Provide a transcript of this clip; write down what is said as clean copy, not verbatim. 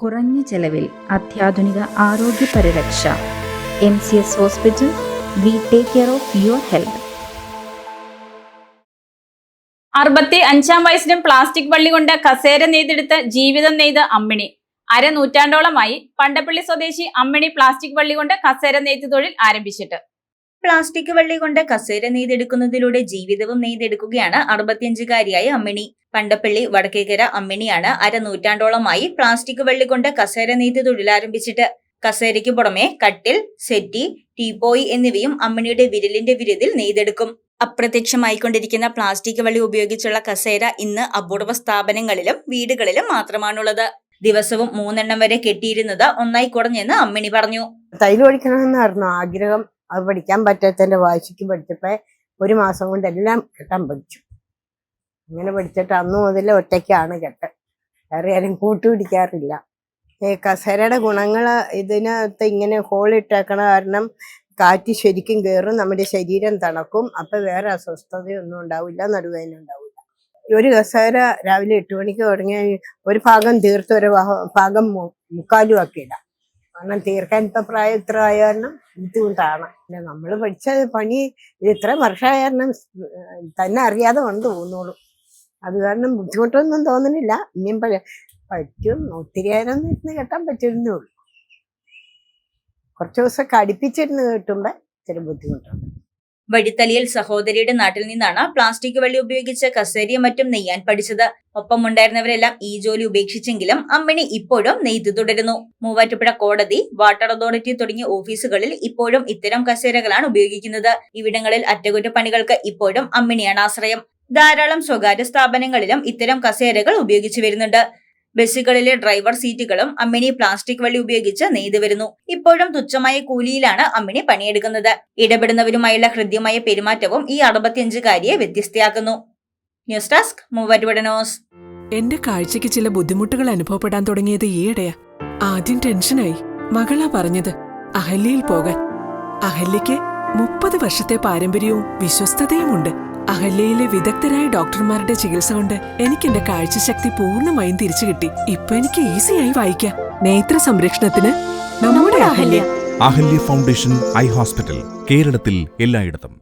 കുറഞ്ഞ ചെലവിൽ അത്യാധുനിക ആരോഗ്യ പരിരക്ഷ. MCS hospital. We take care of your health. 65-ാം വയസ്സിലും പ്ലാസ്റ്റിക് വള്ളി കൊണ്ട് കസേര നെയ്തെടുത്ത് ജീവിതം നെയ്ത് അമ്മിണി. അരനൂറ്റാണ്ടോളമായി പണ്ടപ്പള്ളി സ്വദേശി അമ്മിണി പ്ലാസ്റ്റിക് വള്ളി കൊണ്ട് കസേര നെയ്ത്ത് തൊഴിൽ ആരംഭിച്ചിട്ട്. പ്ലാസ്റ്റിക് വള്ളി കൊണ്ട് കസേര നെയ്തെടുക്കുന്നതിലൂടെ ജീവിതവും നെയ്തെടുക്കുകയാണ് 65-കാരിയായ അമ്മിണി. പണ്ടപ്പള്ളി വടക്കേക്കര അമ്മിണിയാണ് അരനൂറ്റാണ്ടോളമായി പ്ലാസ്റ്റിക് വള്ളി കൊണ്ട് കസേര നെയ്ത്ത് തൊഴിൽ ആരംഭിച്ചിട്ട്. കസേരയ്ക്ക് പുറമെ കട്ടിൽ, സെറ്റി, ടീപ്പോയി എന്നിവയും അമ്മിണിയുടെ വിരലിന്റെ വിരുതിൽ നെയ്തെടുക്കും. അപ്രത്യക്ഷമായിക്കൊണ്ടിരിക്കുന്ന പ്ലാസ്റ്റിക് വള്ളി ഉപയോഗിച്ചുള്ള കസേര ഇന്ന് അപൂർവ സ്ഥാപനങ്ങളിലും വീടുകളിലും മാത്രമാണുള്ളത്. ദിവസവും 3 എണ്ണം വരെ കെട്ടിയിരുന്നത് ഒന്നായി കുറഞ്ഞെന്ന് അമ്മിണി പറഞ്ഞു. തൈല് പഠിക്കണമെന്നായിരുന്നു ആഗ്രഹം. അത് പഠിക്കാൻ പറ്റാത്തതിന്റെ വാശിക്ക് പഠിച്ചപ്പോ 1 മാസം കൊണ്ട് എല്ലാം കെട്ടാൻ പഠിച്ചു. അങ്ങനെ പഠിച്ചിട്ട് അന്ന് മുതൽ ഒറ്റയ്ക്കാണ് കെട്ട്. വേറെ ആരും കൂട്ടുപിടിക്കാറില്ല. കസേരയുടെ ഗുണങ്ങള് ഇതിനകത്ത് ഇങ്ങനെ ഹോളിട്ടേക്കണ കാരണം കാറ്റ് ശരിക്കും കയറും, നമ്മുടെ ശരീരം തണുക്കും. അപ്പൊ വേറെ അസ്വസ്ഥതയൊന്നും ഉണ്ടാവില്ല, നടുവേദന ഉണ്ടാവില്ല. ഒരു കസേര രാവിലെ 8 മണിക്ക് തുടങ്ങി ഒരു ഭാഗം തീർത്ത് ഒരു ഭാഗം മുക്കാലും ഒക്കെ ഇടാം. കാരണം തീർക്കാൻ ഇപ്പൊ പ്രായം ഇത്ര ആയ കാരണം ബുദ്ധിമുട്ടാണ്. പിന്നെ നമ്മള് പഠിച്ച പണി ഇത് ഇത്ര വർഷമായ കാരണം തന്നെ അറിയാതെ വന്ന് തോന്നുള്ളൂ. അത് കാരണം ബുദ്ധിമുട്ടൊന്നും തോന്നുന്നില്ല. ഇനിയും പറ്റും, ഒത്തിരി നേരം ഇരുന്ന് കെട്ടാൻ പറ്റുന്നേ ഉള്ളൂ. കുറച്ച് ദിവസമൊക്കെ അടുപ്പിച്ചിരുന്ന് കെട്ടുമ്പോ ഇത്തിരി ബുദ്ധിമുട്ടുണ്ട്. വഴിത്തലിയിൽ സഹോദരിയുടെ നാട്ടിൽ നിന്നാണ് പ്ലാസ്റ്റിക് വള്ളി ഉപയോഗിച്ച് കസേരയും മറ്റും നെയ്യാൻ പഠിച്ചത്. ഒപ്പമുണ്ടായിരുന്നവരെല്ലാം ഈ ജോലി ഉപേക്ഷിച്ചെങ്കിലും അമ്മിണി ഇപ്പോഴും നെയ്ത് തുടരുന്നു. മൂവാറ്റുപുഴ കോടതി, വാട്ടർ അതോറിറ്റി തുടങ്ങിയ ഓഫീസുകളിൽ ഇപ്പോഴും ഇത്തരം കസേരകളാണ് ഉപയോഗിക്കുന്നത്. ഇവിടങ്ങളിൽ അറ്റകുറ്റപ്പണികൾക്ക് ഇപ്പോഴും അമ്മിണിയാണ് ആശ്രയം. ധാരാളം സ്വകാര്യ സ്ഥാപനങ്ങളിലും ഇത്തരം കസേരകൾ ഉപയോഗിച്ചു വരുന്നുണ്ട്. ബസ്സുകളിലെ ഡ്രൈവർ സീറ്റുകളും അമ്മിണി പ്ലാസ്റ്റിക് വള്ളി ഉപയോഗിച്ച് നെയ്തു വരുന്നു. ഇപ്പോഴും തുച്ഛമായ കൂലിയിലാണ് അമ്മിണി പണിയെടുക്കുന്നത്. ഇടപെടുന്നവരുമായുള്ള ഹൃദ്യമായ പെരുമാറ്റവും ഈ 65-കാരിയെ വ്യത്യസ്തയാക്കുന്നു. News desk Muvattupuzha news. എന്റെ കാഴ്ചയ്ക്ക് ചില ബുദ്ധിമുട്ടുകൾ അനുഭവപ്പെടാൻ തുടങ്ങിയത് ഈയിടെയാ. ആദ്യം ടെൻഷനായി. മകളാ പറഞ്ഞത് അഹല്യയിൽ പോകാൻ. അഹല്യയ്ക്ക് 30 വർഷത്തെ പാരമ്പര്യവും വിശ്വസ്തതയുമുണ്ട്. അഹല്യയിലെ വിദഗ്ധരായ ഡോക്ടർമാരുടെ ചികിത്സ കൊണ്ട് എനിക്ക് എന്റെ കാഴ്ചശക്തി പൂർണ്ണമായും തിരിച്ചു കിട്ടി. ഇപ്പൊ എനിക്ക് ഈസിയായി വായിക്കാം. നേത്ര സംരക്ഷണത്തിന് നമ്മുടെ Ahalya. Ahalya foundation eye hospital, കേരളത്തിൽ എല്ലായിടത്തും.